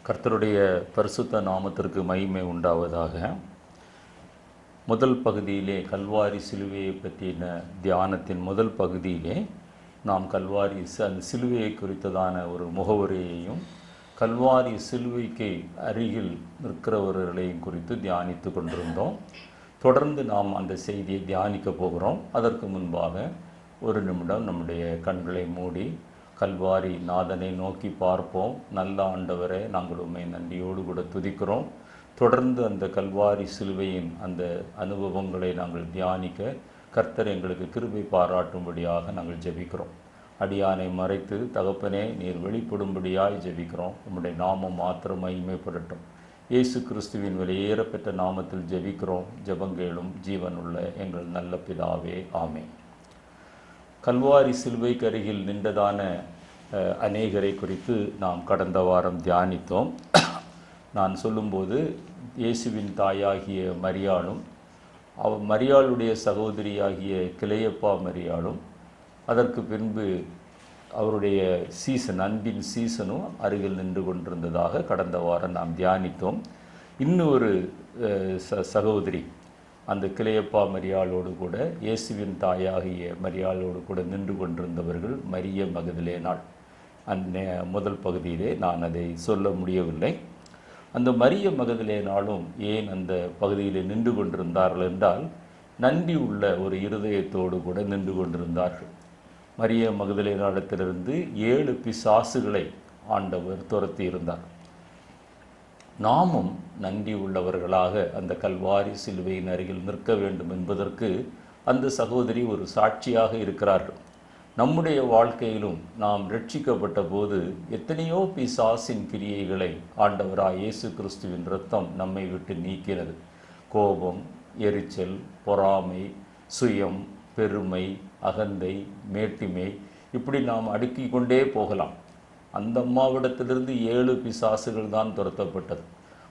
கர்த்தருடைய பரிசுத்த நாமத்திற்கு மகிமை உண்டாவதாக. முதல் பகுதியிலே கல்வாரி சிலுவையை பற்றின தியானத்தின் முதல் பகுதியிலே நாம் கல்வாரி அந்த சிலுவையை குறித்ததான ஒரு முகவுரையையும் கல்வாரி சிலுவைக்கு அருகில் நிற்கிறவர்களையும் குறித்து தியானித்து கொண்டிருந்தோம். தொடர்ந்து நாம் அந்த செய்தியை தியானிக்க போகிறோம். அதற்கு முன்பாக ஒரு நிமிடம் நம்முடைய கண்களை மூடி கல்வாரி நாதனை நோக்கி பார்ப்போம். நல்ல ஆண்டவரே, நாங்கள் உம்மை நன்றியோடு கூட துதிக்கிறோம். தொடர்ந்து அந்த கல்வாரி சிலுவையின் அந்த அனுபவங்களை நாங்கள் தியானிக்க கர்த்தர் எங்களுக்கு கிருபை பாராட்டும்படியாக நாங்கள் ஜெபிக்கிறோம். அடியானை மறைத்து தகப்பனே நீர் வெளிப்படும்படியாய் ஜெபிக்கிறோம். உம்முடைய நாமம் மாத்திரம் மகிமைப்படட்டும். இயேசு கிறிஸ்துவின் வெளியேறப்பெற்ற நாமத்தில் ஜெபிக்கிறோம். ஜெபங்கேளும் ஜீவனுள்ள எங்கள் நல்ல பிதாவே, ஆமென். கல்வாரி சிலுவைக்கு அருகில் நின்றதான அநேகரை குறித்து நாம் கடந்த வாரம் தியானித்தோம். நான் சொல்லும்போது இயேசுவின் தாயாகிய மரியாளும் மரியாளுடைய சகோதரியாகிய கிளையப்பா மரியாளும் அதற்கு பின்பு அவருடைய அன்பின் சீசனும் அருகில் நின்று கொண்டிருந்ததாக கடந்த வாரம் நாம் தியானித்தோம். இன்னொரு சகோதரி அந்த கிளையப்பா மரியாளோடு கூட இயேசுவின் தாயாகிய மரியாளோடு கூட நின்று கொண்டிருந்தவர்கள் மரிய மகதலேனாள். அந்த முதல் பகுதியிலே நான் அதை சொல்ல முடியவில்லை. அந்த மரிய மகதலேனாலும் ஏன் அந்த பகுதியிலே நின்று கொண்டிருந்தார்கள் என்றால், நன்றி உள்ள ஒரு இருதயத்தோடு கூட நின்று கொண்டிருந்தார்கள். மரிய மகதலேனாளிடத்திலிருந்து 7 பிசாசுகளை ஆண்டவர் துரத்தி இருந்தார். நாமும் நன்றி உள்ளவர்களாக அந்த கல்வாரி சிலுவையின் அருகில் நிற்க வேண்டும் என்பதற்கு அந்த சகோதரி ஒரு சாட்சியாக இருக்கிறார்கள். நம்முடைய வாழ்க்கையிலும் நாம் ரட்சிக்கப்பட்ட போது எத்தனையோ பிசாசின் கிரியைகளை ஆண்டவராய் இயேசு கிறிஸ்துவின் இரத்தம் நம்மை விட்டு நீக்கினது. கோபம், எரிச்சல், பொறாமை, சுயம், பெருமை, அகந்தை, மேட்டிமை, இப்படி நாம் அடுக்கிக் கொண்டே போகலாம். அந்த அம்மாவிடத்திலிருந்து 7 பிசாசுகள் தான் துரத்தப்பட்டது.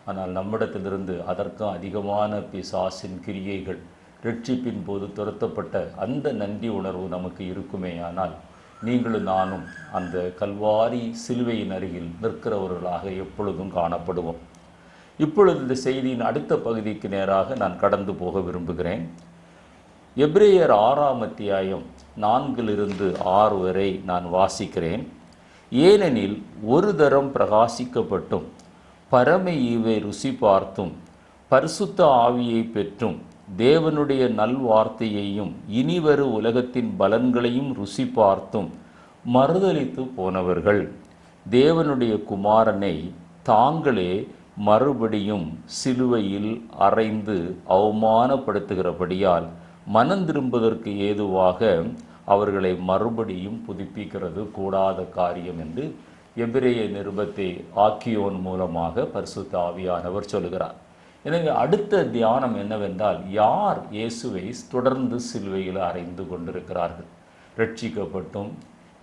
ஆனால் நம்மிடத்திலிருந்து அதற்கும் அதிகமான பிசாசின் கிரியைகள் ரட்சிப்பின் போது துரத்தப்பட்ட அந்த நன்றி உணர்வு நமக்கு இருக்குமே. ஆனால் நீங்களும் நானும் அந்த கல்வாரி சிலுவையின் அருகில் நிற்கிறவர்களாக எப்பொழுதும் காணப்படுவோம். இப்பொழுது இந்த செய்தியின் அடுத்த பகுதிக்கு நேராக நான் கடந்து போக விரும்புகிறேன். எபிரேயர் 6ஆம் அத்தியாயம் 4 6 வரை நான் வாசிக்கிறேன். ஏனெனில் ஒரு தரம் பிரகாசிக்கப்பட்டும் பரம ஈவை ருசி பார்த்தும் பரிசுத்த ஆவியை பெற்றும் தேவனுடைய நல்வார்த்தையையும் இனிவரு உலகத்தின் பலன்களையும் ருசி பார்த்தும் மறுதலித்து போனவர்கள் தேவனுடைய குமாரனை தாங்களே மறுபடியும் சிலுவையில் அறைந்து அவமானப்படுத்துகிறபடியால் மனந்திரும்புவதற்கு ஏதுவாக அவர்களை மறுபடியும் புதுப்பிக்கிறது கூடாத காரியம் என்று எபிரேய நிருபத்தை ஆக்கியோன் மூலமாக பரிசுத்த ஆவியானவர் சொல்லுகிறார். எனவே அடுத்த தியானம் என்னவென்றால், யார் இயேசுவை தொடர்ந்து சிலுவையில் அறைந்து கொண்டிருக்கிறார்கள்? ரட்சிக்கப்பட்டும்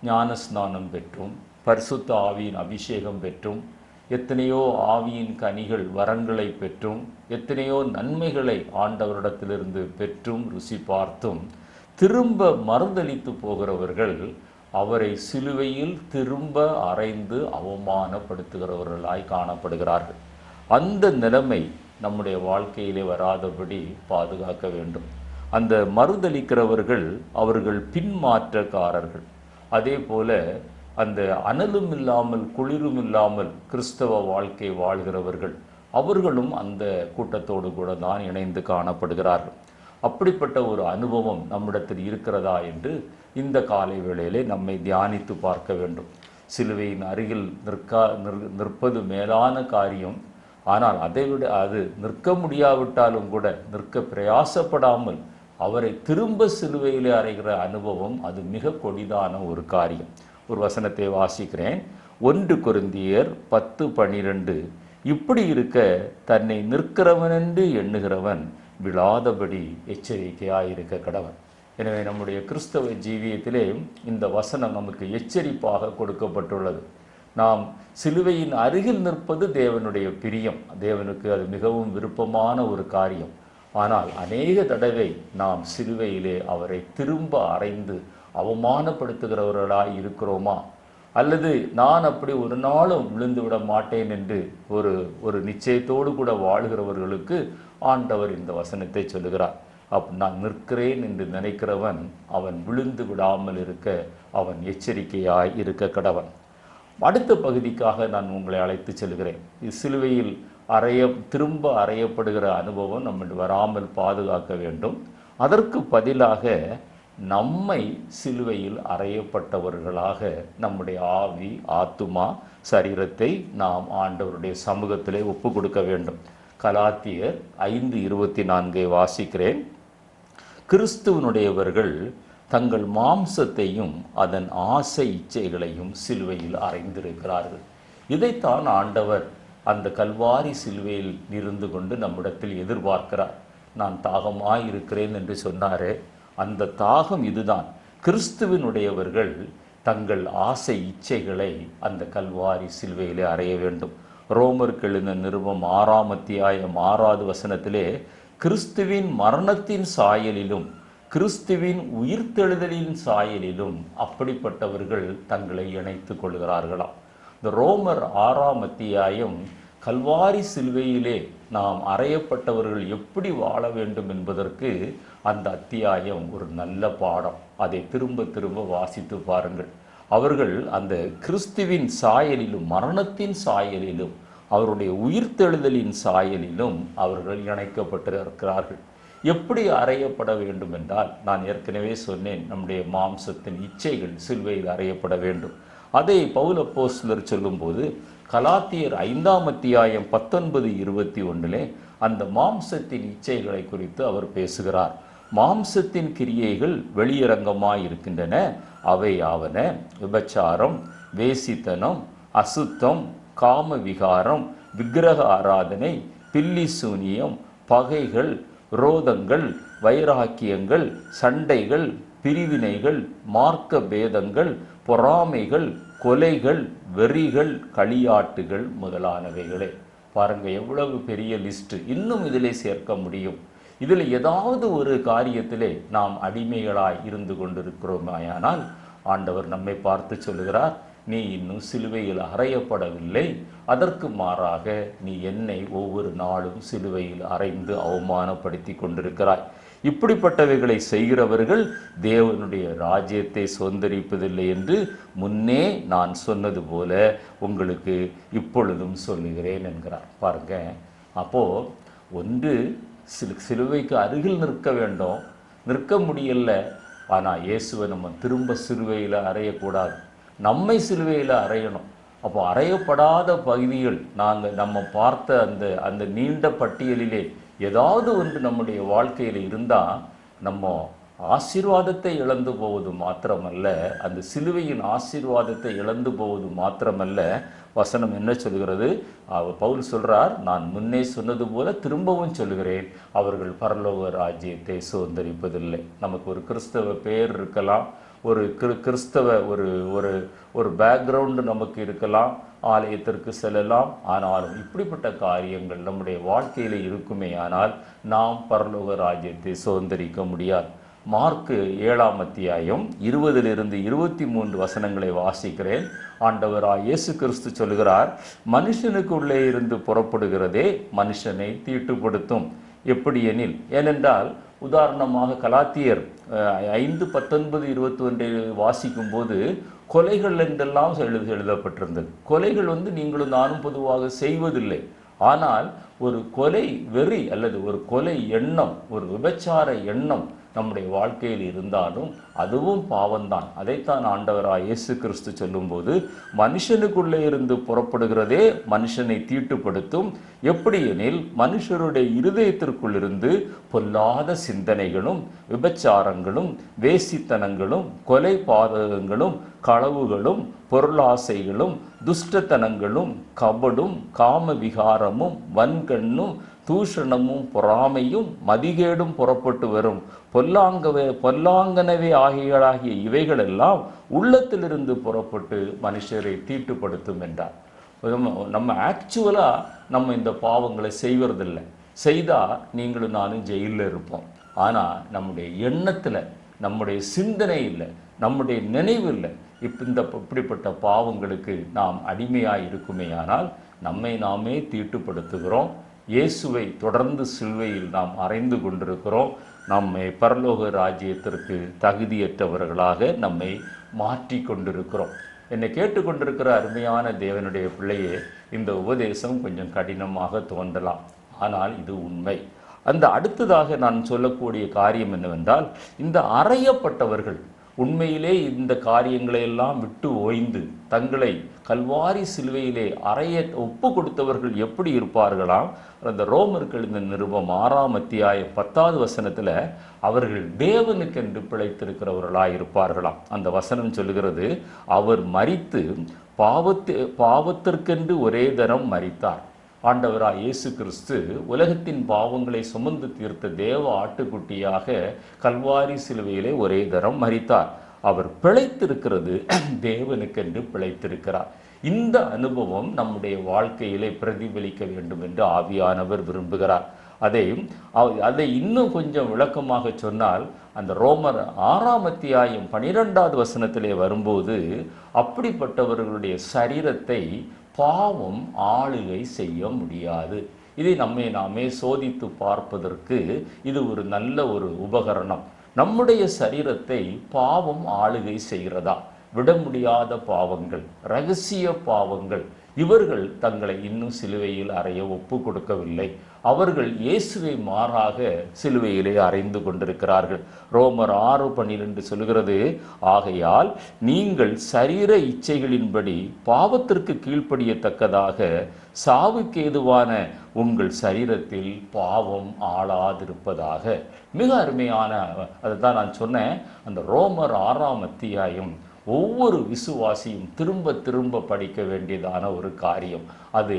ஞானஸ்நானம் பெற்றும் பரிசுத்த ஆவியின் அபிஷேகம் பெற்றும் எத்தனையோ ஆவியின் கனிகள் வரங்களை பெற்றும் எத்தனையோ நன்மைகளை ஆண்டவரிடத்திலிருந்து பெற்றும் ருசி பார்த்தும் திரும்ப மறுதலித்து போகிறவர்கள் அவரை சிலுவையில் திரும்ப அறைந்து அவமானப்படுத்துகிறவர்களாய் காணப்படுகிறார்கள். அந்த நிலைமை நம்முடைய வாழ்க்கையிலே வராதபடி பாதுகாக்க வேண்டும். அந்த மறுதலிக்கிறவர்கள் அவர்கள் பின்மாற்றக்காரர்கள். அதே போல அந்த அனலும் இல்லாமல் குளிரும் இல்லாமல் கிறிஸ்தவ வாழ்க்கை வாழ்கிறவர்கள் அவர்களும் அந்த கூட்டத்தோடு கூட தான் இணைந்து காணப்படுகிறார்கள். அப்படிப்பட்ட ஒரு அனுபவம் நம்மிடத்தில் இருக்கிறதா என்று இந்த காலை வேளையிலே நம்மை தியானித்து பார்க்க வேண்டும். சிலுவையின் அருகில் நிற்பது மேலான காரியம். ஆனால் அதைவிட அது நிற்க முடியாவிட்டாலும் கூட நிற்க பிரயாசப்படாமல் அவரை திரும்ப சிலுவையிலே அறைகிற அனுபவம் அது மிக கொடிதான ஒரு காரியம். ஒரு வசனத்தை வாசிக்கிறேன். 1 கொரிந்தியர் 10:12. இப்படி இருக்க தன்னை நிற்கிறவனென்று எண்ணுகிறவன் விழாதபடி எச்சரிக்கையாயிருக்க கடவன். எனவே நம்முடைய கிறிஸ்தவ ஜீவியத்திலே இந்த வசனம் நமக்கு எச்சரிப்பாக கொடுக்கப்பட்டுள்ளது. நாம் சிலுவையின் அருகில் நிற்பது தேவனுடைய பிரியம். தேவனுக்கு அது மிகவும் விருப்பமான ஒரு காரியம். ஆனால் அநேக தடவை நாம் சிலுவையிலே அவரை திரும்ப அறைந்து அவமானப்படுத்துகிறவர்களாய் இருக்கிறோமா? அல்லது நான் அப்படி ஒரு நாளும் விழுந்து விட மாட்டேன் என்று ஒரு ஒரு நிச்சயத்தோடு கூட வாழ்கிறவர்களுக்கு ஆண்டவர் இந்த வசனத்தை சொல்லுகிறார். நான் நிற்கிறேன் என்று நினைக்கிறவன் அவன் விழுந்து விடாமல் இருக்க அவன் எச்சரிக்கையாய் இருக்க கடவன். அடுத்த பகுதிக்காக நான் உங்களை அழைத்து செல்கிறேன். சிலுவையில் திரும்ப அறையப்படுகிற அனுபவம் நம்ம வராமல் பாதுகாக்க வேண்டும். அதற்கு பதிலாக நம்மை சிலுவையில் அறையப்பட்டவர்களாக நம்முடைய ஆவி, ஆத்துமா, சரீரத்தை நாம் ஆண்டவருடைய சமூகத்திலே ஒப்பு கொடுக்க வேண்டும். கலாத்தியர் 5:24 வாசிக்கிறேன். கிறிஸ்துவனுடையவர்கள் தங்கள் மாம்சத்தையும் அதன் ஆசை இச்சைகளையும் சிலுவையில் அறைந்திருக்கிறார்கள். இதைத்தான் ஆண்டவர் அந்த கல்வாரி சிலுவையில் இருந்து கொண்டு நம்மிடத்தில் எதிர்பார்க்கிறார். நான் தாகமாய் இருக்கிறேன் என்று சொன்னாரே, அந்த தாகம் இதுதான். கிறிஸ்துவனுடையவர்கள் தங்கள் ஆசை இச்சைகளை அந்த கல்வாரி சிலுவையிலே அறைய வேண்டும். ரோமருக்கு எழுதின நிருபம் 6:6 கிறிஸ்துவின் மரணத்தின் சாயலிலும் கிறிஸ்துவின் உயிர்த்தெழுதலின் சாயலிலும் அப்படிப்பட்டவர்கள் தங்களை இணைத்து கொள்கிறார்களாம். இந்த ரோமர் 6 கல்வாரி சிலுவையிலே நாம் அறையப்பட்டவர்கள் எப்படி வாழ வேண்டும் என்பதற்கு அந்த அத்தியாயம் ஒரு நல்ல பாடம். அதை திரும்ப திரும்ப வாசித்து பாருங்கள். அவர்கள் அந்த கிறிஸ்துவின் சாயலிலும் மரணத்தின் சாயலிலும் அவருடைய உயிர்த்தெழுதலின் சாயலிலும் அவர்கள் இணைக்கப்பட்டிருக்கிறார்கள். எப்படி அறையப்பட வேண்டும் என்றால், நான் ஏற்கனவே சொன்னேன், நம்முடைய மாம்சத்தின் இச்சைகள் சிலுவையில் அறையப்பட வேண்டும். அதை பவுல் அப்போஸ்தலர் சொல்லும்போது கலாத்தியர் 5:19-21 அந்த மாம்சத்தின் இச்சைகளை குறித்து அவர் பேசுகிறார். மாம்சத்தின் கிரியைகள் வெளியரங்கமாய் இருக்கின்றன. அவை ஆவன: விபச்சாரம், வேசித்தனம், அசுத்தம், காம விகாரம், விக்கிரக ஆராதனை, பில்லி சூனியம், பகைகள், ரோதங்கள், வைராக்கியங்கள், சண்டைகள், பிரிவினைகள், மார்க்க பேதங்கள், பொறாமைகள், கொலைகள், வெறிகள், களியாட்டுகள் முதலானவைகளே. பாருங்க, எவ்வளவு பெரிய லிஸ்ட். இன்னும் இதிலே சேர்க்க முடியும். இதில் ஏதாவது ஒரு காரியத்திலே நாம் அடிமைகளாய் இருந்து கொண்டிருக்கிறோமாயானால் ஆண்டவர் நம்மை பார்த்து சொல்லுகிறார், நீ இன்னும் சிலுவையில் அறையப்படவில்லை. அதற்கு மாறாக நீ என்னை ஒவ்வொரு நாளும் சிலுவையில் அறைந்து அவமானப்படுத்தி கொண்டிருக்கிறாய். இப்படிப்பட்டவைகளை செய்கிறவர்கள் தேவனுடைய ராஜ்யத்தை சுதந்தரிப்பதில்லை என்று முன்னே நான் சொன்னது போல உங்களுக்கு இப்பொழுதும் சொல்லுகிறேன் என்கிறார். பாருங்க, அப்போ ஒன்று சிலுவைக்கு அருகில் நிற்க வேண்டும். நிற்க முடியல, ஆனால் இயேசுவை நம்ம திரும்ப சிலுவையில் அறையக்கூடாது, நம்மை சிலுவையில் அறையணும். அப்போ அறையப்படாத பகுதிகள் நம்ம பார்த்த அந்த நீண்ட பட்டியலிலே ஏதாவது ஒன்று நம்முடைய வாழ்க்கையில் இருந்தால் நம்ம ஆசீர்வாதத்தை இழந்து போவது மாத்திரமல்ல, அந்த சிலுவையின் ஆசீர்வாதத்தை இழந்து போவது மாத்திரமல்ல, வசனம் என்ன சொல்கிறது? பவுல் சொல்றார், நான் முன்னே சொன்னது போல திரும்பவும் சொல்லுகிறேன், அவர்கள் பரலோக ராஜ்யத்தை சுதந்தரிப்பதில்லை. நமக்கு ஒரு கிறிஸ்தவ பெயர் இருக்கலாம், ஒரு கிறிஸ்தவ ஒரு பேக்ரவுண்டு நமக்கு இருக்கலாம், ஆலயத்திற்கு செல்லலாம். ஆனாலும் இப்படிப்பட்ட காரியங்கள் நம்முடைய வாழ்க்கையில் இருக்குமே ஆனால் நாம் பரலோக ராஜ்யத்தை சுதந்தரிக்க முடியாது. மார்க்கு 7:20-23 வாசிக்கிறேன். ஆண்டவராய் இயேசு கிறிஸ்து சொல்கிறார், மனுஷனுக்குள்ளே இருந்து புறப்படுகிறதே மனுஷனை தீட்டுப்படுத்தும். எப்படி எனில், ஏனென்றால் உதாரணமாக கலாத்தியர் 5:19-21 வாசிக்கும் போது கொலைகள் என்றெல்லாம் எழுதப்பட்டிருந்தது. கொலைகள் நீங்களும் நானும் பொதுவாக செய்வதில்லை. ஆனால் ஒரு கொலை வெறி அல்லது ஒரு கொலை எண்ணம், ஒரு விபச்சார எண்ணம் நம்முடைய வாழ்க்கையில் இருந்தாலும் அதுவும் பாவம்தான். அதைத்தான் ஆண்டவராய் இயேசு கிறிஸ்து சொல்லும்போது, மனுஷனுக்குள்ளே இருந்து புறப்படுகிறதே மனுஷனை தீட்டுப்படுத்தும். எப்படி எனில், மனுஷருடைய இருதயத்திற்குள் இருந்து பொல்லாத சிந்தனைகளும், விபச்சாரங்களும், வேசித்தனங்களும், கொலை பாதகங்களும், களவுகளும், பொருளாசைகளும், துஷ்டத்தனங்களும், கபடும், காம விகாரமும், வன்கண்ணும், தூஷணமும், பொறாமையும், மதிகேடும் புறப்பட்டு வரும். பொல்லாங்கனவே ஆகிய இவைகளெல்லாம் உள்ளத்திலிருந்து புறப்பட்டு மனுஷரை தீட்டுப்படுத்தும் என்றார். நம்ம ஆக்சுவலாக நம்ம இந்த பாவங்களை செய்வதில்லை. செய்தால் நீங்களும் நானும் ஜெயிலில் இருப்போம். ஆனால் நம்முடைய எண்ணத்தில், நம்முடைய சிந்தனையில், நம்முடைய நினைவு இல்லை. இப்படிப்பட்ட பாவங்களுக்கு நாம் அடிமையாக இருக்குமேயானால் நம்மை நாமே தீட்டுப்படுத்துகிறோம். இயேசுவை தொடர்ந்து சிலுவையில் நாம் அறைந்து கொண்டிருக்கிறோம். நம்மை பரலோக ராஜ்யத்திற்கு தகுதியற்றவர்களாக நம்மை மாற்றி கொண்டிருக்கிறோம். என்னை கேட்டுக்கொண்டிருக்கிற அருமையான தேவனுடைய பிள்ளையே, இந்த உபதேசம் கொஞ்சம் கடினமாக தோன்றலாம், ஆனால் இது உண்மை. அந்த அடுத்ததாக நான் சொல்லக்கூடிய காரியம் என்னவென்றால், இந்த அறையப்பட்டவர்கள் உண்மையிலே இந்த காரியங்களை எல்லாம் விட்டு ஓய்ந்து தங்களை கல்வாரி சிலுவையிலே அறைய ஒப்பு கொடுத்தவர்கள் எப்படி இருப்பார்களாம்? அந்த ரோமர்கள் இந்த நிருபம் 6ஆம் அத்தியாயம் 10வது வசனத்தில் அவர்கள் தேவனுக்கென்று பிழைத்திருக்கிறவர்களாக இருப்பார்களாம். அந்த வசனம் சொல்லுகிறது, அவர் மரித்து பாவத்திற்கென்று ஒரே தரம் மரித்தார். ஆண்டவராய் இயேசு கிறிஸ்து உலகத்தின் பாவங்களை சுமந்து தீர்த்த தேவ ஆட்டுக்குட்டியாக கல்வாரி சிலுவையிலே ஒரே தரம் மரித்தார். அவர் பிழைத்திருக்கிறது தேவனுக்கென்று பிழைத்திருக்கிறார். இந்த அனுபவம் நம்முடைய வாழ்க்கையிலே பிரதிபலிக்க வேண்டும் என்று ஆவியானவர் விரும்புகிறார். அதை இன்னும் கொஞ்சம் விளக்கமாக சொன்னால், அந்த ரோமர் 6ஆம் அத்தியாயம் 12வது வசனத்திலே வரும்போது, அப்படிப்பட்டவர்களுடைய சரீரத்தை பாவம் ஆளுகை செய்ய முடியாது. இதை நாமே சோதித்து பார்ப்பதற்கு இது ஒரு நல்ல ஒரு உபகரணம். நம்முடைய சரீரத்தை பாவம் ஆளுகை செய்கிறதா? விட முடியாத பாவங்கள், இரகசிய பாவங்கள், இவர்கள் தங்களை இன்னும் சிலுவையில் அறைய ஒப்பு கொடுக்கவில்லை. அவர்கள் இயேசுவை மாறாக சிலுவையிலே அறைந்து கொண்டிருக்கிறார்கள். ரோமர் 6:12 சொல்கிறது, ஆகையால் நீங்கள் சரீர இச்சைகளின்படி பாவத்திற்கு கீழ்ப்படியத்தக்கதாக சாவுக்கு ஏதுவான உங்கள் சரீரத்தில் பாவம் ஆளாதிருப்பதாக. மிக அருமையான, அதுதான் நான் சொன்னேன், அந்த ரோமர் 6ஆம் அத்தியாயம் ஒவ்வொரு விசுவாசியும் திரும்ப திரும்ப படிக்க வேண்டியதான ஒரு காரியம். அது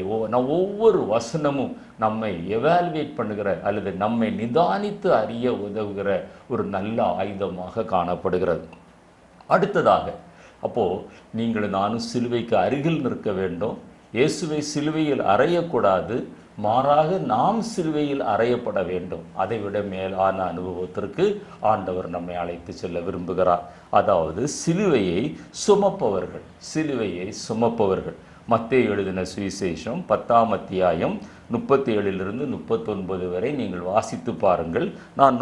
ஒவ்வொரு வசனமும் நம்மை எவாலுவேட் பண்ணுகிற அல்லது நம்மை நிதானித்து அறிய உதவுகிற ஒரு நல்ல ஆயுதமாக காணப்படுகிறது. அடுத்ததாக, அப்போது நீங்கள் நானும் சிலுவைக்கு அருகில் நிற்க வேண்டும். இயேசுவை சிலுவையில் அறையக்கூடாது, மாறாக நாம் சிலுவையில் அறையப்பட வேண்டும். அதைவிட மேலான அனுபவத்திற்கு ஆண்டவர் நம்மை அழைத்து செல்ல விரும்புகிறார். அதாவது சிலுவையை சுமப்பவர்கள். மத்தேயு எழுதின சுவிசேஷம் 10ஆம் அத்தியாயம் 37 39 வரை நீங்கள் வாசித்து பாருங்கள். நான்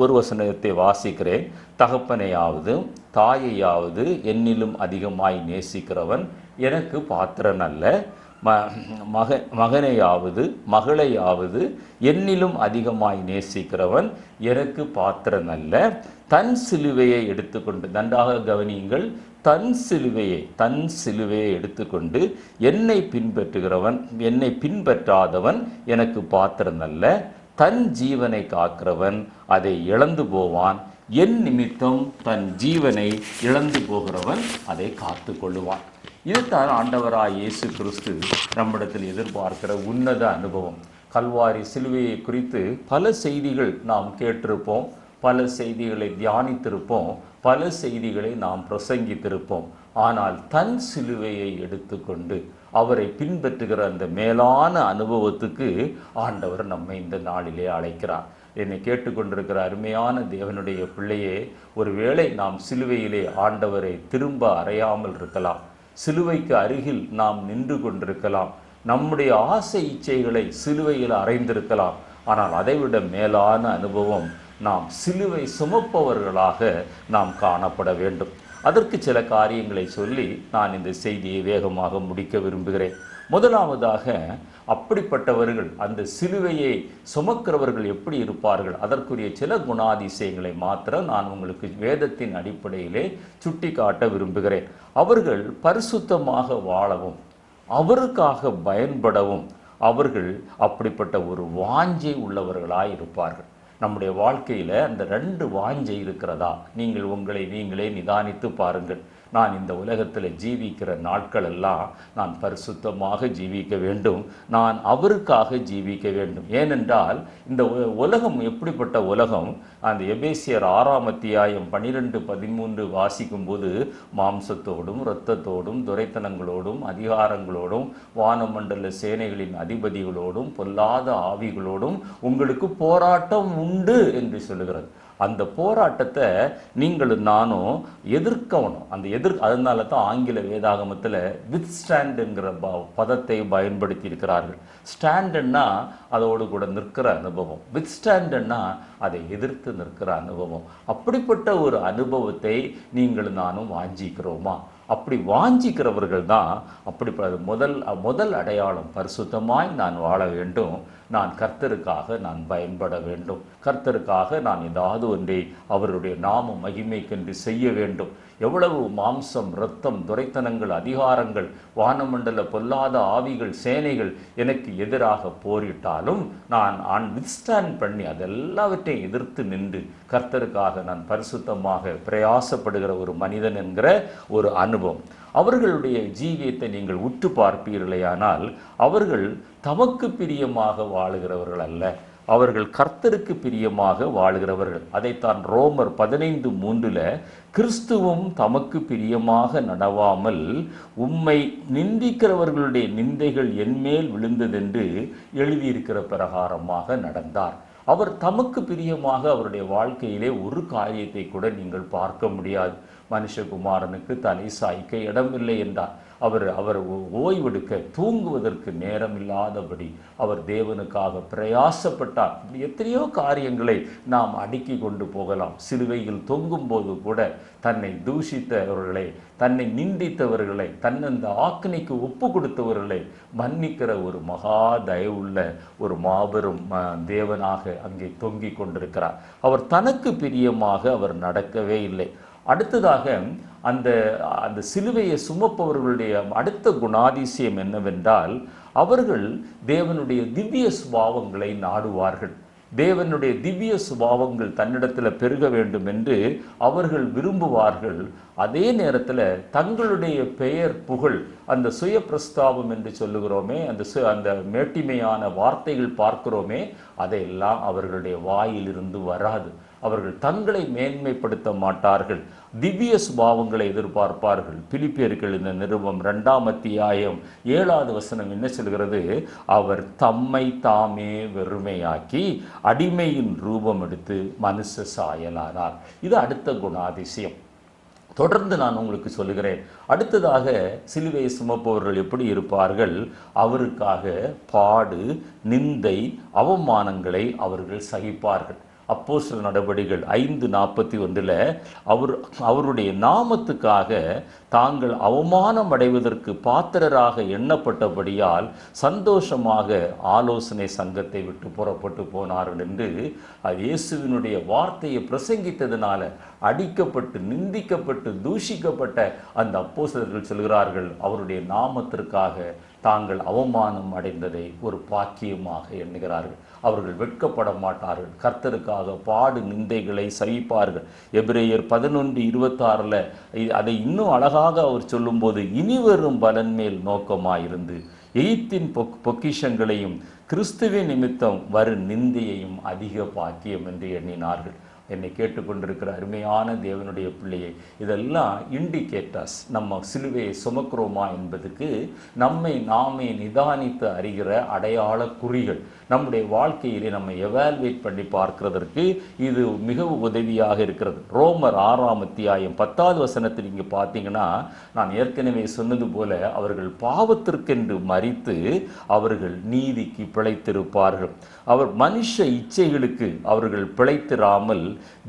ஒரு வசனத்தை வாசிக்கிறேன். தகப்பனையாவது தாயையாவது என்னிலும் அதிகமாய் நேசிக்கிறவன் எனக்கு பாத்திரன் அல்ல. மகனையாவது மகளையாவது என்னிலும் அதிகமாய் நேசிக்கிறவன் எனக்கு பாத்திரன் அல்ல. தன் சிலுவையை எடுத்துக்கொண்டு, நன்றாக கவனியுங்கள், தன் சிலுவையை எடுத்துக்கொண்டு என்னை பின்பற்றாதவன் எனக்கு பாத்திரன் அல்ல. தன் ஜீவனை காக்கிறவன் அதை இழந்து போவான். என் நிமித்தம் தன் ஜீவனை இழந்து போகிறவன் அதை காத்து கொள்ளுவான். இதுதான் ஆண்டவராய் இயேசு கிறிஸ்து நம்மிடத்தில் எதிர்பார்க்கிற உன்னத அனுபவம். கல்வாரி சிலுவையை குறித்து பல செய்திகள் நாம் கேட்டிருப்போம், பல செய்திகளை தியானித்திருப்போம், பல செய்திகளை நாம் பிரசங்கித்திருப்போம். ஆனால் தன் சிலுவையை எடுத்துக்கொண்டு அவரை பின்பற்றுகிற அந்த மேலான அனுபவத்துக்கு ஆண்டவர் நம்மை இந்த நாளிலே அழைக்கிறார். என்னை கேட்டுக்கொண்டிருக்கிற அருமையான தேவனுடைய பிள்ளையே, ஒருவேளை நாம் சிலுவையிலே ஆண்டவரை திரும்ப அறையாமல் இருக்கலாம். சிலுவைக்கு அருகில் நாம் நின்று கொண்டிருக்கலாம். நம்முடைய ஆசை இச்சைகளை சிலுவையில் அறைந்திருக்கலாம். ஆனால் அதைவிட மேலான அனுபவம், நாம் சிலுவை சுமப்பவர்களாக நாம் காணப்பட வேண்டும். அதற்கு சில காரியங்களை சொல்லி நான் இந்த செய்தியை வேகமாக முடிக்க விரும்புகிறேன். முதலாவதாக, அப்படிப்பட்டவர்கள், அந்த சிலுவையை சுமக்கிறவர்கள் எப்படி இருப்பார்கள்? அதற்குரிய சில குணாதிசயங்களை மாத்திரம் நான் உங்களுக்கு வேதத்தின் அடிப்படையிலே சுட்டி காட்ட விரும்புகிறேன். அவர்கள் பரிசுத்தமாக வாழவும் அவருக்காக பயன்படவும் அவர்கள் அப்படிப்பட்ட ஒரு வாஞ்சை உள்ளவர்களாய் இருப்பார்கள். நம்முடைய வாழ்க்கையில் அந்த 2 வாஞ்சை இருக்கிறதா? நீங்கள் உங்களை நீங்களே நிதானித்து பாருங்கள். நான் இந்த உலகத்தில் ஜீவிக்கிற நாட்கள் எல்லாம் நான் பரிசுத்தமாக ஜீவிக்க வேண்டும், நான் அவருக்காக ஜீவிக்க வேண்டும். ஏனென்றால் இந்த உலகம் எப்படிப்பட்ட உலகம்? அந்த எபேசியர் 6ஆம் அத்தியாயம் 12-13 வாசிக்கும்போது, மாம்சத்தோடும் இரத்தத்தோடும் துரைத்தனங்களோடும் அதிகாரங்களோடும் வானமண்டல சேனைகளின் அதிபதிகளோடும் பொல்லாத ஆவிகளோடும் உங்களுக்கு போராட்டம் உண்டு என்று சொல்லுகிறது. அந்த போராட்டத்தை நீங்களும் நானும் எதிர்க்கணும். அதனால தான் ஆங்கில வேதாகமத்தில் வித் ஸ்டாண்டுங்கிற பதத்தை பயன்படுத்தி இருக்கிறார்கள். ஸ்டாண்டுன்னா அதோடு கூட நிற்கிற அனுபவம், வித் ஸ்டாண்டுன்னா அதை எதிர்த்து நிற்கிற அனுபவம். அப்படிப்பட்ட ஒரு அனுபவத்தை நீங்களும் நானும் வாஞ்சிக்கிறோமா? அப்படி வாஞ்சிக்கிறவர்கள் தான் அப்படி முதல் அடையாளம், பரிசுத்தமாய் நான் வாழ வேண்டும், நான் கர்த்தருக்காக நான் பயன்பட வேண்டும், கர்த்தருக்காக நான் ஏதாவது ஒன்றை அவருடைய நாம மகிமைக்கென்று செய்ய வேண்டும். எவ்வளவு மாம்சம், இரத்தம், துரைத்தனங்கள், அதிகாரங்கள், வானமண்டல பொல்லாத ஆவிகள், சேனைகள் எனக்கு எதிராக போரிட்டாலும் நான் வித்ஸ்டாண்ட் பண்ணி அதெல்லாவற்றையும் எதிர்த்து நின்று கர்த்தருக்காக நான் பரிசுத்தமாக பிரயாசப்படுகிற ஒரு மனிதன் என்கிற ஒரு அனுபவம். அவர்களுடைய ஜீவியத்தை நீங்கள் உற்று பார்ப்பீர்களேயானால் அவர்கள் தமக்கு பிரியமாக வாழுகிறவர்கள் அல்ல, அவர்கள் கர்த்தருக்கு பிரியமாக வாழ்கிறவர்கள். அதைத்தான் ரோமர் 15:3 கிறிஸ்துவும் தமக்கு பிரியமாக நடவாமல் உம்மை நிந்திக்கிறவர்களுடைய நிந்தைகள் என்மேல் விழுந்ததென்று எழுதியிருக்கிற பிரகாரமாக நடந்தார். அவர் தமக்கு பிரியமாக அவருடைய வாழ்க்கையிலே ஒரு காரியத்தை கூட நீங்கள் பார்க்க முடியாது. மனுஷகுமாரனுக்கு தலை சாய்க்க இடமில்லை என்றார். அவர் ஓய்வெடுக்க தூங்குவதற்கு நேரம் இல்லாதபடி அவர் தேவனுக்காக பிரயாசப்பட்டார். எத்தனையோ காரியங்களை நாம் அடுக்கி கொண்டு போகலாம். சிலுவையில் தொங்கும் போது கூட தன்னை தூஷித்தவர்களை, தன்னை நிந்தித்தவர்களை, தன்னந்த ஆக்கினைக்கு ஒப்பு கொடுத்தவர்களை மன்னிக்கிற ஒரு மகா தயவுள்ள ஒரு மாபெரும் தேவனாக அங்கே தொங்கிக் கொண்டிருக்கிறார். அவர் தனக்கு பிரியமாக அவர் நடக்கவே இல்லை. அடுத்ததாக அந்த சிலுவையை சுமப்பவர்களுடைய அடுத்த குணாதிசயம் என்னவென்றால் அவர்கள் தேவனுடைய திவ்ய சுபாவங்களை நாடுவார்கள். தேவனுடைய திவ்ய சுபாவங்கள் தன்னிடத்தில் பெருக வேண்டும் என்று அவர்கள் விரும்புவார்கள். அதே நேரத்தில் தங்களுடைய பெயர் புகழ், அந்த சுய பிரஸ்தாபம் என்று சொல்லுகிறோமே, அந்த மேட்டிமையான வார்த்தைகள் பார்க்கிறோமே, அதையெல்லாம் அவர்களுடைய வாயிலிருந்து வராது. அவர்கள் தங்களை மேன்மைப்படுத்த மாட்டார்கள், திவ்ய சுபாவங்களை எதிர்பார்ப்பார்கள். பிலிப்பியர்கள் இந்த நிருபம் 2:7 என்ன சொல்கிறது? அவர் தம்மை தாமே வெறுமையாக்கி அடிமையின் ரூபம் எடுத்து மனுஷ சாயலானார். இது அடுத்த குணாதிசயம். தொடர்ந்து நான் உங்களுக்கு சொல்லுகிறேன். அடுத்ததாக சிலுவையை சுமப்பவர்கள் எப்படி இருப்பார்கள்? அவருக்காக பாடு, நிந்தை, அவமானங்களை அவர்கள் சகிப்பார்கள். அப்போஸ்தலர் நடபடிகள் 5:41 அவருடைய நாமத்துக்காக தாங்கள் அவமானம் அடைவதற்கு பாத்திரராக எண்ணப்பட்டபடியால் சந்தோஷமாக ஆலோசனை சங்கத்தை விட்டு புறப்பட்டு போனார்கள் என்று இயேசுவினுடைய வார்த்தையை பிரசங்கித்ததினால அடிக்கப்பட்டு, நிந்திக்கப்பட்டு, தூஷிக்கப்பட்ட அந்த அப்போஸ்தலர்கள் சொல்கிறார்கள், அவருடைய நாமத்திற்காக தாங்கள் அவமானம் அடைந்ததை ஒரு பாக்கியமாக எண்ணுகிறார்கள். அவர்கள் வெட்கப்பட மாட்டார்கள். கர்த்தருக்காக பாடு, நிந்தைகளை சகிப்பார்கள். எபிரேயர் 11:26 அதை இன்னும் அழகாக அவர் சொல்லும்போது, இனி வரும் பலன் மேல் நோக்கமாயிருந்து எகிப்தின் பொக்கிஷங்களையும் கிறிஸ்துவின் நிமித்தம் வரும் நிந்தையையும் அதிக பாக்கியம் என்று எண்ணினார்கள். என்னை கேட்டுக்கொண்டிருக்கிற அருமையான தேவனுடைய பிள்ளையை, இதெல்லாம் இண்டிகேட்டர்ஸ். நம்ம சிலுவையை சுமக்கிறோமா என்பதுக்கு நாமே நிதானித்து அறிகிற அடையாள குறிகள். நம்முடைய வாழ்க்கையிலே நம்ம எவால்வேட் பண்ணி பார்க்கிறதற்கு இது மிகவும் உதவியாக இருக்கிறது. ரோமர் 6:10 இங்கே பார்த்தீங்கன்னா, நான் ஏற்கனவே சொன்னது போல அவர்கள் பாவத்திற்கென்று மரித்து அவர்கள் நீதிக்கு பிழைத்திருப்பார்கள். அவர் மனுஷ இச்சைகளுக்கு அவர்கள் பிழைத்திராமல்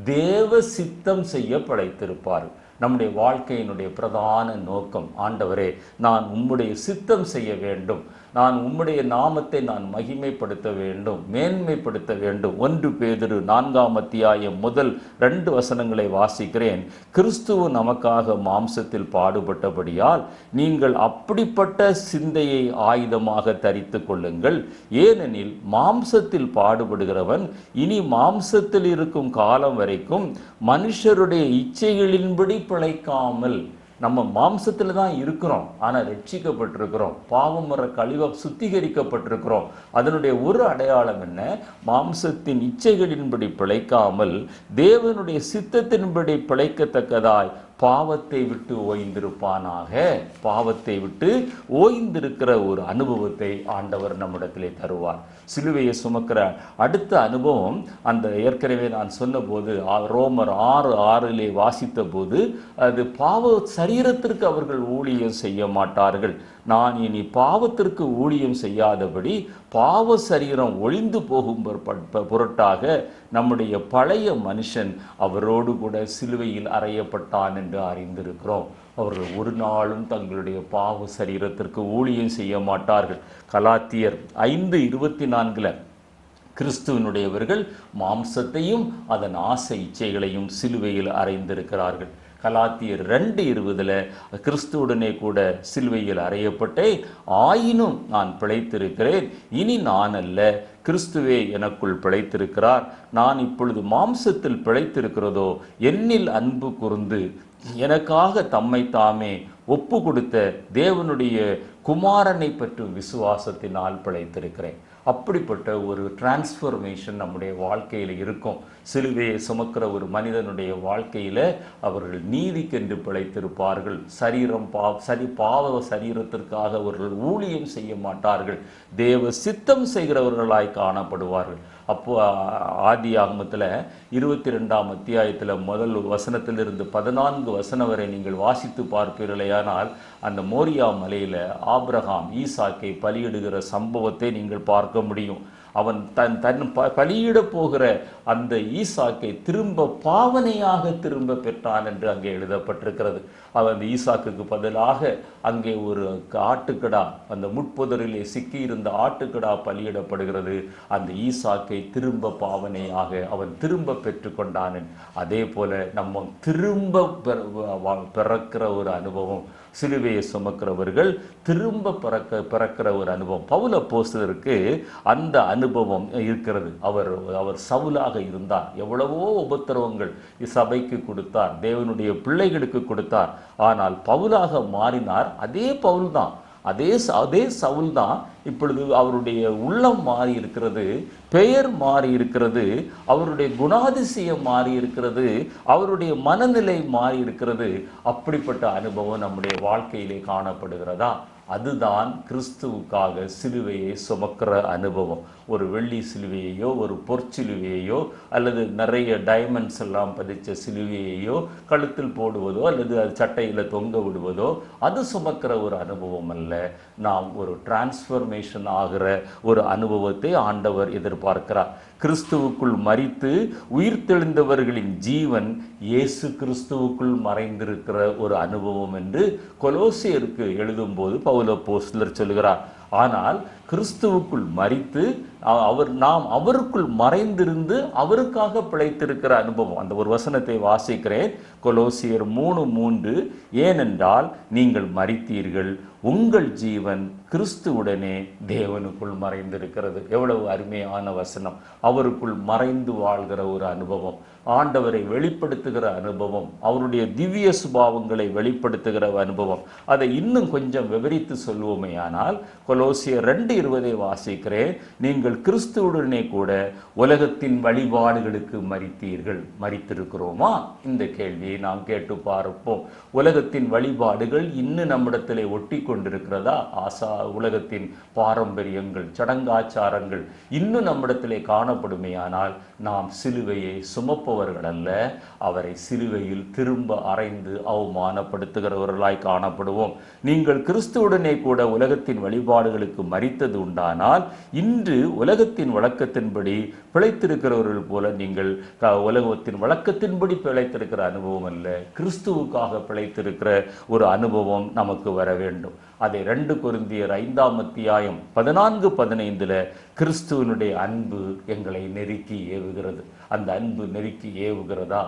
தேவ சித்தம் செய்ய படைத்திருப்பார்கள். நம்முடைய வாழ்க்கையினுடைய பிரதான நோக்கம், ஆண்டவரே நான் உம்முடைய சித்தம் செய்ய வேண்டும், நான் உம்முடைய நாமத்தை நான் மகிமைப்படுத்த வேண்டும், மேன்மைப்படுத்த வேண்டும். 1 பேதுரு 4:2 வாசிக்கிறேன். கிறிஸ்துவ நமக்காக மாம்சத்தில் பாடுபட்டபடியால் நீங்கள் அப்படிப்பட்ட சிந்தையை ஆயுதமாக தரித்து கொள்ளுங்கள். ஏனெனில் மாம்சத்தில் பாடுபடுகிறவன் இனி மாம்சத்தில் இருக்கும் காலம் வரைக்கும் மனுஷருடைய இச்சைகளின்படி பிழைக்காமல், நம்ம மாம்சத்தில் தான் இருக்கிறோம், ஆனால் ரட்சிக்கப்பட்டிருக்கிறோம், பாவம் வர கழிவ சுத்திகரிக்கப்பட்டிருக்கிறோம். அதனுடைய ஒரு அடையாளம் என்ன? மாம்சத்தின் இச்சைகளின்படி பிழைக்காமல் தேவனுடைய சித்தத்தின்படி பிழைக்கத்தக்கதாய் பாவத்தை விட்டு ஓய்ந்திருப்பானாக. பாவத்தை விட்டு ஓய்ந்திருக்கிற ஒரு அனுபவத்தை ஆண்டவர் நம்மிடத்திலே தருவார். சிலுவையை சுமக்கிற அடுத்த அனுபவம், அந்த ஏற்கனவே நான் சொன்னபோது ரோமர் 6:6 வாசித்த போது, அது பாவ சரீரத்திற்கு அவர்கள் ஊழியம் செய்ய மாட்டார்கள், நான் இனி பாவத்திற்கு ஊழியம் செய்யாதபடி பாவ சரீரம் ஒழிந்து போகும் பொருட்டாக நம்முடைய பழைய மனுஷன் அவரோடு கூட சிலுவையில் அறையப்பட்டான் என்று அறிந்திருக்கிறோம். அவர்கள் ஒரு நாளும் தங்களுடைய பாவ சரீரத்திற்கு ஊழியம் செய்ய மாட்டார்கள். கலாத்தியர் 5:24 கிறிஸ்துவனுடையவர்கள் மாம்சத்தையும் அதன் ஆசை இச்சைகளையும் சிலுவையில் அறைந்திருக்கிறார்கள். கலாத்தியர் 2:20 கிறிஸ்துவுடனே கூட சிலுவையில் அறையப்பட்டேன், ஆயினும் நான் பிழைத்திருக்கிறேன், இனி நான் அல்ல, கிறிஸ்துவே எனக்குள் பிழைத்திருக்கிறார், நான் இப்பொழுது மாம்சத்தில் பிழைத்திருக்கிறதோ என்னில் அன்பு கூர்ந்து எனக்காக தம்மை தாமே ஒப்பு கொடுத்த தேவனுடைய குமாரனை பற்றும் விசுவாசத்தினால் பிழைத்திருக்கிறேன். அப்படிப்பட்ட ஒரு டிரான்ஸ்ஃபர்மேஷன் நம்முடைய வாழ்க்கையில் இருக்கும். சிலுவையை சுமக்கிற ஒரு மனிதனுடைய வாழ்க்கையில் அவர்கள் நீதிக்கென்று பிழைத்திருப்பார்கள். பாவ சரீரத்திற்காக அவர்கள் ஊழியம் செய்ய மாட்டார்கள், தேவ சித்தம் செய்கிறவர்களாய் காணப்படுவார்கள். அப்போ ஆதியாகமத்தில் 22ஆம் அத்தியாயத்தில் முதல் வசனத்திலிருந்து 14 வசனம் வரை நீங்கள் வாசித்து பார்ப்பீர்களேயானால், அந்த மோரியா மலையில் ஆபிரகாம் ஈசாக்கை பலியிடுகிற சம்பவத்தை நீங்கள் பார்க்க முடியும். அவன் தன் பலியிட போகிற அந்த ஈசாக்கை திரும்ப பாவனையாக திரும்ப பெற்றான் என்று அங்கே எழுதப்பட்டிருக்கிறது. அவன் அந்த ஈசாக்குக்கு பதிலாக அங்கே ஒரு ஆட்டுக்கடா, அந்த முட்புதரிலே சிக்கியிருந்த ஆட்டுக்கடா பலியிடப்படுகிறது. அந்த ஈசாக்கை திரும்ப பாவனையாக அவன் திரும்ப பெற்றுக்கொண்டான். அதே போல நம்ம திரும்ப பிறக்கிற ஒரு அனுபவம், சிலுவையை சுமக்கிறவர்கள் திரும்ப பிறக்கிற ஒரு அனுபவம். பவுல் அப்போஸ்தலருக்கு அந்த அனுபவம் இருக்கிறது. அவர் சவுலாக இருந்தார், எவ்வளவோ உபத்திரவங்கள் சபைக்கு கொடுத்தார், தேவனுடைய பிள்ளைகளுக்கு கொடுத்தார். ஆனால் பவுலாக மாறினார். அதே பவுல் தான், அதே சவுல் தான் இப்பொழுது அவருடைய உள்ளம் மாறி இருக்கிறது, பெயர் மாறி இருக்கிறது, அவருடைய குணாதிசயம் மாறி இருக்கிறது, அவருடைய மனநிலை மாறி இருக்கிறது. அப்படிப்பட்ட அனுபவம் நம்முடைய வாழ்க்கையிலே காணப்படுகிறதா? அதுதான் கிறிஸ்துவுக்காக சிலுவையை சுமக்கிற அனுபவம். ஒரு வெள்ளி சிலுவையையோ, ஒரு பொற்சிலுவையோ, அல்லது நிறைய டைமண்ட்ஸ் எல்லாம் பதிச்ச சிலுவையையோ கழுத்தில் போடுவதோ அல்லது அது சட்டையில் தொங்க விடுவதோ அது சுமக்கிற ஒரு அனுபவம் அல்ல. நாம் ஒரு டிரான்ஸ்ஃபர்மேஷன் ஆகிற ஒரு அனுபவத்தை ஆண்டவர் எதிர்பார்க்கிறார். கிறிஸ்துவுக்குள் மரித்து உயிர்த்தெழுந்தவர்களின் ஜீவன் இயேசு கிறிஸ்துவுக்குள் மறைந்திருக்கிற ஒரு அனுபவம் என்று கொலோசியருக்கு எழுதும்போது பவுல் அப்போஸ்தலர் சொல்கிறார். ஆனால் கிறிஸ்துவுக்குள் மரித்து நாம் அவருக்குள் மறைந்திருந்து அவருக்காக பிழைத்திருக்கிற அனுபவம். அந்த ஒரு வசனத்தை வாசிக்கிறேன், கொலோசியர் 3:3. ஏனென்றால் நீங்கள் மரித்தீர்கள், உங்கள் ஜீவன் கிறிஸ்துவுடனே தேவனுக்குள் மறைந்திருக்கிறது. எவ்வளவு அருமையான வசனம்! அவருக்குள் மறைந்து வாழ்கிற ஒரு அனுபவம், ஆண்டவரை வெளிப்படுத்துகிற அனுபவம், அவருடைய திவ்ய சுபாவங்களை வெளிப்படுத்துகிற அனுபவம். அதை இன்னும் கொஞ்சம் விவரித்து சொல்லுவோமே ஆனால், கொலோசியர் 2:20 வாசிக்கிறேன். நீங்கள் கிறிஸ்துவுடனே கூட உலகத்தின் வழிபாடுகளுக்கு மரித்தீர்கள். மரித்திருக்கிறோமா? இந்த கேள்வியை நாம் கேட்டு பார்ப்போம். உலகத்தின் வழிபாடுகள் இன்னும் நம்மிடத்திலே ஒட்டி கொண்டிருக்கிறதா? உலகத்தின் பாரம்பரியங்கள், சடங்காச்சாரங்கள் இன்னும் நம்மிடத்திலே காணப்படுமேயானால் நாம் சிலுவையை சுமப்பவர்கள் அல்ல, அவரை சிலுவையில் திரும்ப அறைந்து அவமானப்படுத்துகிறவர்களாய் காணப்படுவோம். நீங்கள் கிறிஸ்துவுடனே கூட உலகத்தின் வழிபாடுகளுக்கு மரித்தது உண்டானால் இன்று உலகத்தின் வழக்கத்தின்படி பிழைத்திருக்கிறவர்கள் போல நீங்கள் உலகத்தின் வழக்கத்தின்படி பிழைத்திருக்கிற அனுபவம் அல்ல, கிறிஸ்துவுக்காக பிழைத்திருக்கிற ஒரு அனுபவம் நமக்கு வர வேண்டும். அதை 2 கொரிந்தியர் 5ஆம் அத்தியாயம் 14-15 கிறிஸ்துவனுடைய அன்பு எங்களை நெருக்கி ஏவுகிறது. அந்த அன்பு நெருக்கி ஏவுகிறதா?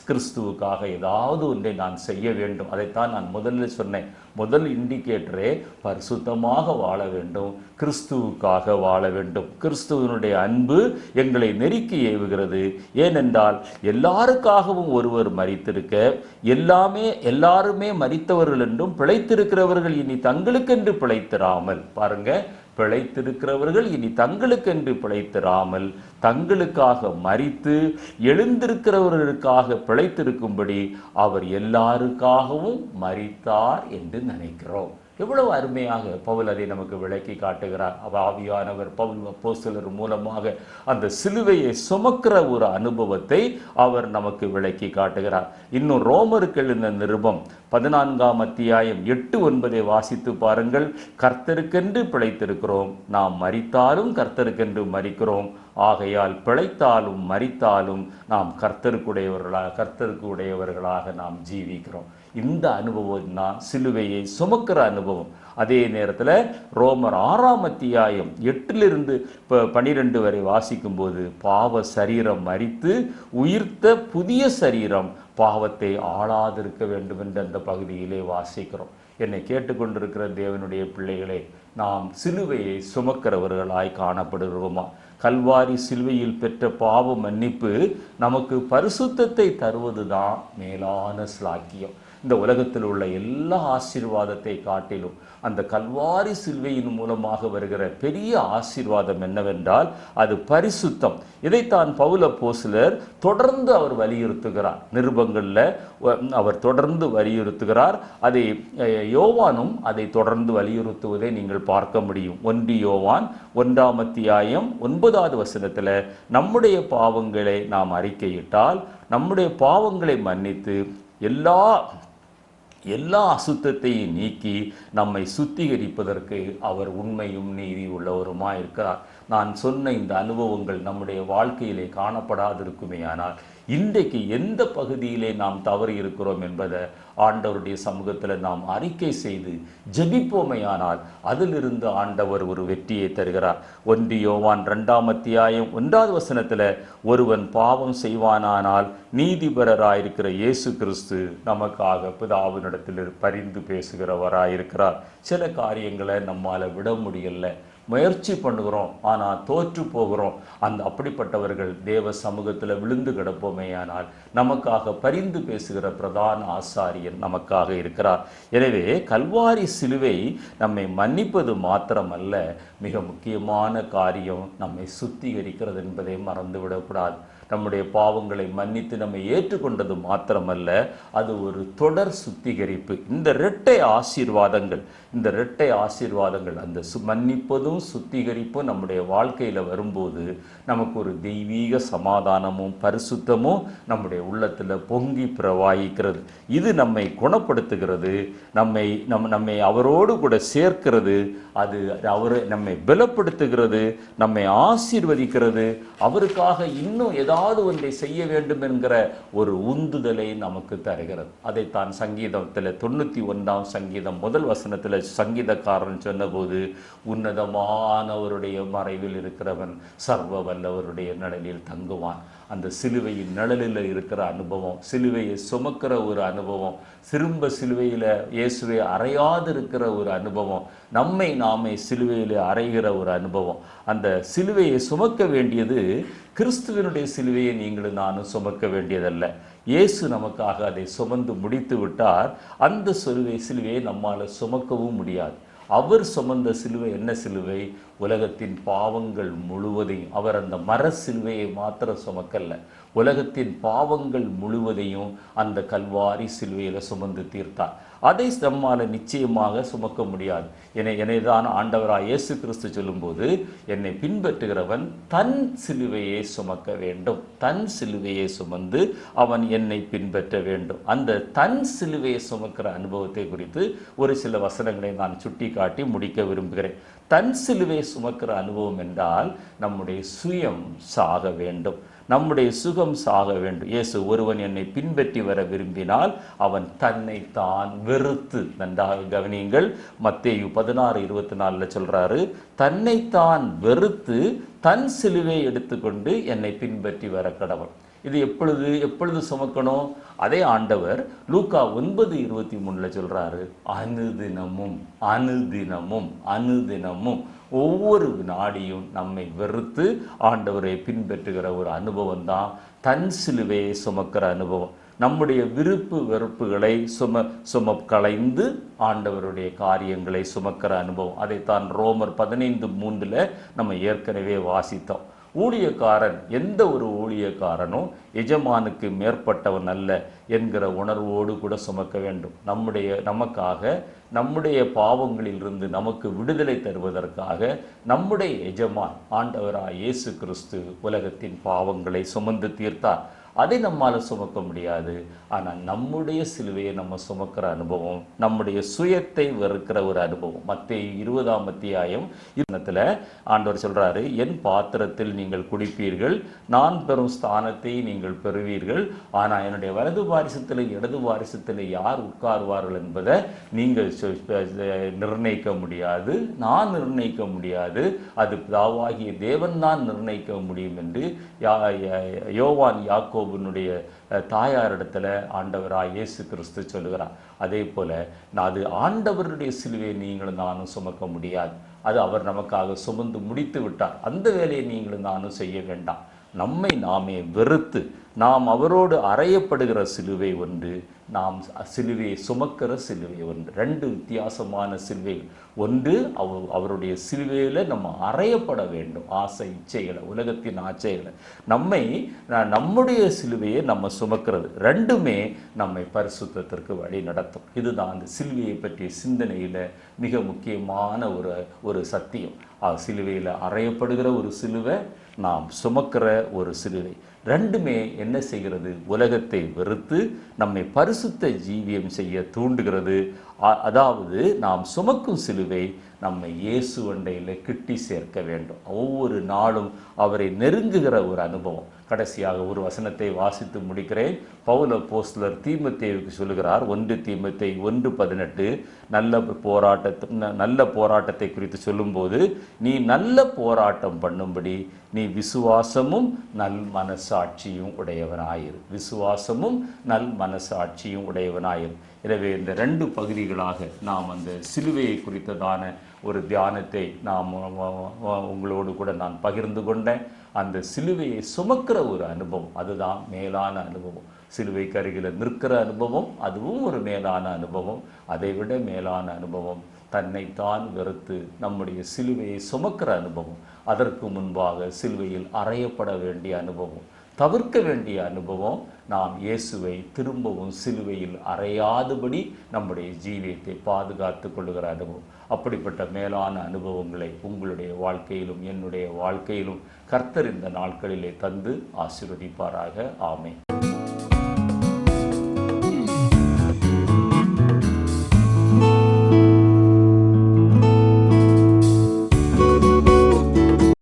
கிறிஸ்துவுக்காக ஏதாவது ஒன்றை நான் செய்ய வேண்டும். அதைத்தான் நான் முதலில் சொன்னேன். முதல் இண்டிகேட்டரே பரிசுத்தமாக வாழ வேண்டும், கிறிஸ்துவுக்காக வாழ வேண்டும். கிறிஸ்துவனுடைய அன்பு எங்களை நெருக்கி ஏவுகிறது. ஏனென்றால் எல்லாருக்காகவும் ஒருவர் மரித்திருக்க, எல்லாருமே மரித்தவர்கள் என்றும் பிழைத்திருக்கிறவர்கள் இனி தங்களுக்கென்று பிழைத்திராமல், பாருங்க, பிழைத்திருக்கிறவர்கள் இனி தங்களுக்கென்று பிழைத்திராமல் தங்களுக்காக மரித்து எழுந்திருக்கிறவர்களுக்காக பிழைத்திருக்கும்படி அவர் எல்லாருக்காகவும் மரித்தார் என்று நினைக்கிறோம். எவ்வளவு அருமையாக பவுல் அதை நமக்கு விளக்கி காட்டுகிறார். ஆவியானவர் பவுல் அப்போஸ்தலர் மூலமாக அந்த சிலுவையை சுமக்கிற ஒரு அனுபவத்தை அவர் நமக்கு விளக்கி காட்டுகிறார். இன்னும் ரோமருக்கு எழுந்த நிருபம் 14ஆம் அத்தியாயம் 8-9 வாசித்து பாருங்கள். கர்த்தருக்கென்று பிழைத்திருக்கிறோம், நாம் மரித்தாலும் கர்த்தருக்கென்று மரிக்கிறோம், ஆகையால் பிழைத்தாலும் மரித்தாலும் நாம் கர்த்தருக்கு உடையவர்களாக நாம் ஜீவிக்கிறோம். இந்த அனுபவம் தான் சிலுவையை சுமக்கிற அனுபவம். அதே நேரத்தில் ரோமர் 6ஆம் அத்தியாயம் 8-12 வரை வாசிக்கும் போது பாவ சரீரம் மரித்து உயிர்த்த புதிய சரீரம் பாவத்தை ஆளாதிருக்க வேண்டும் என்று அந்த பகுதியிலே வாசிக்கிறோம். என்னை கேட்டுக்கொண்டிருக்கிற தேவனுடைய பிள்ளைகளே, நாம் சிலுவையை சுமக்கிறவர்களாய் காணப்படுகிறோமா? கல்வாரி சிலுவையில் பெற்ற பாவ மன்னிப்பு நமக்கு பரிசுத்தத்தை தருவதுதான் மேலான ஸ்லாக்கியம். இந்த உலகத்தில் உள்ள எல்லா ஆசீர்வாதத்தை காட்டிலும் அந்த கல்வாரி சிலுவையின் மூலமாக வருகிற பெரிய ஆசீர்வாதம் என்னவென்றால் அது பரிசுத்தம். இதைத்தான் பவுல் அப்போஸ்தலர் தொடர்ந்து அவர் வலியுறுத்துகிறார். நிருபங்களில் அவர் தொடர்ந்து வலியுறுத்துகிறார். அதை யோவானும் அதை தொடர்ந்து வலியுறுத்துவதை நீங்கள் பார்க்க முடியும். 1 யோவான் 1ஆம் அத்தியாயம் 9வது வசனத்தில் நம்முடைய பாவங்களை நாம் அறிக்கையிட்டால் நம்முடைய பாவங்களை மன்னித்து எல்லா அசுத்தத்தையும் நீக்கி நம்மை சுத்திகரிப்பதற்கு அவர் உண்மையும் நீதி உள்ளவருமாய் இருக்கிறார். நான் சொன்ன இந்த அனுபவங்கள் நம்முடைய வாழ்க்கையிலே காணப்படாதிருக்குமே, ஆனால் இன்றைக்கு எந்த பகுதியிலே நாம் தவறி இருக்கிறோம் என்பதை ஆண்டவருடைய சமூகத்தில் நாம் அறிக்கை செய்து ஜெபிப்போமையானால் அதிலிருந்து ஆண்டவர் ஒரு வெற்றியை தருகிறார். 1 யோவான் 2ஆம் அத்தியாயம் 1வது வசனத்தில் ஒருவன் பாவம் செய்வானானால் நீதிபரராயிருக்கிற இயேசு கிறிஸ்து நமக்காக பிதாவினிடத்தில் பரிந்து பேசுகிறவராயிருக்கிறார். சில காரியங்களை நம்மால் விட முடியல, முயற்சி பண்ணுகிறோம், ஆனால் தோற்று போகிறோம். அப்படிப்பட்டவர்கள் தேவ சமூகத்தில் விழுந்து கிடப்போமேயானால் நமக்காக பரிந்து பேசுகிற பிரதான ஆசாரியர் நமக்காக இருக்கிறார். எனவே கல்வாரி சிலுவை நம்மை மன்னிப்பது மாத்திரமல்ல, மிக முக்கியமான காரியம் நம்மை சுத்திகரிக்கிறது என்பதை மறந்துவிடக்கூடாது. நம்முடைய பாவங்களை மன்னித்து நம்மை ஏற்றுக்கொண்டது மாத்திரமல்ல, அது ஒரு தொடர் சுத்திகரிப்பு. இந்த இரட்டை ஆசீர்வாதங்கள் அந்த மன்னிப்பதும் சுத்திகரிப்பும் நம்முடைய வாழ்க்கையில் வரும்போது நமக்கு ஒரு தெய்வீக சமாதானமும் பரிசுத்தமும் நம்முடைய உள்ளத்தில் பொங்கி பிரவாகிக்கிறது. இது நம்மை குணப்படுத்துகிறது, நம்மை அவரோடு கூட சேர்க்கிறது, அது நம்மை பலப்படுத்துகிறது, நம்மை ஆசீர்வதிக்கிறது, அவருக்காக இன்னும் ஏதாவது ஒன்றை செய்ய வேண்டும் என்கிற ஒரு உந்துதலை நமக்கு தருகிறது. அதைத்தான் சங்கீதத்தில் 91ஆம் சங்கீதம் 1 வசனத்தில் சங்கீதக்காரன் சொன்னபோது, உன்னதமானவருடைய மறைவில் இருக்கிறவன் சர்வ வல்லவருடைய நிழலில் தங்குவான். அந்த சிலுவையின் நிழலில் இருக்கிற அனுபவம், சிலுவையை சுமக்கிற ஒரு அனுபவம், திரும்ப சிலுவையில் இயேசுவை அறையாதிருக்கிற ஒரு அனுபவம், நாமே சிலுவையில் அறைகிற ஒரு அனுபவம். அந்த சிலுவையை சுமக்க வேண்டியது கிறிஸ்துவனுடைய சிலுவையை நீங்களும் நானும் சுமக்க வேண்டியதல்ல. இயேசு நமக்காக அதை சுமந்து முடித்து விட்டார். அந்த சிலுவையை நம்மால் சுமக்கவும் முடியாது. அவர் சுமந்த சிலுவை என்ன சிலுவை? உலகத்தின் பாவங்கள் முழுவதையும். அவர் அந்த மர சிலுவையை மாத்திரம் சுமக்கல்ல, உலகத்தின் பாவங்கள் முழுவதையும் அந்த கல்வாரி சிலுவையில் சுமந்து தீர்த்தார். அதை நம்மால் நிச்சயமாக சுமக்க முடியாது. என்னைதான் ஆண்டவராக இயேசு கிறிஸ்து சொல்லும்போது, என்னை பின்பற்றுகிறவன் தன் சிலுவையை சுமக்க வேண்டும், தன் சிலுவையை சுமந்து அவன் என்னை பின்பற்ற வேண்டும். அந்த தன் சிலுவையை சுமக்கிற அனுபவத்தை குறித்து ஒரு சில வசனங்களை நான் சுட்டி காட்டி முடிக்க விரும்புகிறேன். தன் சிலுவையை சுமக்கிற அனுபவம் என்றால் நம்முடைய சுயம் சாக வேண்டும், நம்முடைய சுகம் சாக வேண்டும். இயேசு, ஒருவன் என்னை பின்பற்றி வர விரும்பினால் அவன் தன்னை தான் வெறுத்து, நன்றாக கவனியுங்கள், மத்தேயு 16:24 சொல்றாரு, தன்னைத்தான் வெறுத்து தன் சிலுவை எடுத்துக்கொண்டு என்னை பின்பற்றி வர கடவன். இது எப்பொழுது சுமக்கணும்? அதே ஆண்டவர் லூக்கா 9:23 சொல்றாரு, அனுதினமும் ஒவ்வொரு வினாடியும் நம்மை வெறுத்து ஆண்டவரை பின்பற்றுகிற ஒரு அனுபவம் தான் தன் சிலுவையை சுமக்கிற அனுபவம். நம்முடைய விருப்பு வெறுப்புகளை களைந்து ஆண்டவருடைய காரியங்களை சுமக்கிற அனுபவம். அதைத்தான் ரோமர் 15:3 நம்ம ஏற்கனவே வாசித்தோம். ஊழியக்காரன், எந்த ஒரு ஊழியக்காரனும் எஜமானுக்கு மேற்பட்டவன் அல்ல என்கிற உணர்வோடு கூட சுமக்க வேண்டும். நமக்காக நம்முடைய பாவங்களிலிருந்து நமக்கு விடுதலை தருவதற்காக நம்முடைய எஜமான் ஆண்டவராய் இயேசு கிறிஸ்து உலகத்தின் பாவங்களை சுமந்து தீர்த்தார். அதை நம்மால் சுமக்க முடியாது. ஆனால் நம்முடைய சிலுவையை நம்ம சுமக்கிற அனுபவம், நம்முடைய சுயத்தை வெறுக்கிற ஒரு அனுபவம். மத்தேயு 20ஆம் அத்தியாயம் ஆண்டவர் சொல்றாரு, என் பாத்திரத்தில் நீங்கள் குடிப்பீர்கள், நான் பெறும் ஸ்தானத்தை நீங்கள் பெறுவீர்கள். ஆனால் என்னுடைய வலது வாரிசத்தில் இடது வாரிசத்தில் யார் உட்காருவார்கள் என்பதை நீங்கள் நிர்ணயிக்க முடியாது, நான் நிர்ணயிக்க முடியாது, அது பிதாவாகிய தேவன் தான் நிர்ணயிக்க முடியும் என்று யோவான் யாக்கோபுனுடைய தாயாரிடத்துல ஆண்டவராய் இயேசு கிறிஸ்து சொல்லுகிறார். அதே போல அது ஆண்டவருடைய சிலுவையை நீங்களும் நானும் சுமக்க முடியாது. அது அவர் நமக்காக சுமந்து முடித்து விட்டார். அந்த வேலையை நீங்களும் நானும் செய்ய வேண்டாம். நம்மை நாமே வெறுத்து நாம் அவரோடு அறையப்படுகிற சிலுவை ஒன்று, நாம் சிலுவையை சுமக்கிற சிலுவை ஒன்று. ரெண்டு வித்தியாசமான சிலுவைகள். ஒன்று அவருடைய சிலுவையில் நம்ம அறையப்பட வேண்டும். ஆசை இச்சைகளை, உலகத்தின் ஆசைகளை, நம்முடைய சிலுவையை நம்ம சுமக்கிறது. ரெண்டுமே நம்மை பரிசுத்தத்திற்கு வழி நடத்தும். இதுதான் அந்த சிலுவையை பற்றிய சிந்தனையில் மிக முக்கியமான ஒரு சத்தியம். சிலுவையில் அறையப்படுகிற ஒரு சிலுவை, நாம் சுமக்கிற ஒரு சிலுவை. ரெண்டுமே என்ன செய்கிறது? உலகத்தை வெறுத்து நம்மை பரிசுத்த ஜீவியம் செய்ய தூண்டுகிறது. அதாவது நாம் சுமக்கும் சிலுவை நம்மை இயேசு அண்டையில் கிட்டி சேர்க்க வேண்டும். ஒவ்வொரு நாளும் அவரை நெருங்குகிற ஒரு அனுபவம். கடைசியாக ஒரு வசனத்தை வாசித்து முடிக்கிறேன். பவுல் அப்போஸ்தலர் தீமோத்தேயுவுக்கு சொல்லுகிறார். 1 தீமோத்தேயு 1:18 நல்ல போராட்டத்தை குறித்து சொல்லும்போது, நீ நல்ல போராட்டம் பண்ணும்படி நீ விசுவாசமும் நல் மனசாட்சியும் உடையவனாயிரு. விசுவாசமும் நல் மனசாட்சியும் உடையவனாயிரு. எனவே இந்த 2 பகுதிகளாக நாம் அந்த சிலுவையை குறித்ததான ஒரு தியானத்தை உங்களோடு கூட நான் பகிர்ந்து கொண்டேன். அந்த சிலுவையை சுமக்கிற ஒரு அனுபவம், அதுதான் மேலான அனுபவம். சிலுவைக்கு அருகில் நிற்கிற அனுபவம், அதுவும் ஒரு மேலான அனுபவம். அதைவிட மேலான அனுபவம் தன்னைத்தான் வெறுத்து நம்முடைய சிலுவையை சுமக்கிற அனுபவம். அதற்கு முன்பாக சிலுவையில் அறையப்பட வேண்டிய அனுபவம், தவிர்க்க வேண்டிய அனுபவம். நாம் இயேசுவை திரும்பவும் சிலுவையில் அறையாதபடி நம்முடைய ஜீவியத்தை பாதுகாத்து கொள்ளுகிற அனுபவம். அப்படிப்பட்ட மேலான அனுபவங்களை உங்களுடைய வாழ்க்கையிலும் என்னுடைய வாழ்க்கையிலும் கர்த்தர் இந்த நாட்களிலே தந்து ஆசீர்வதிப்பாராக. ஆமென்.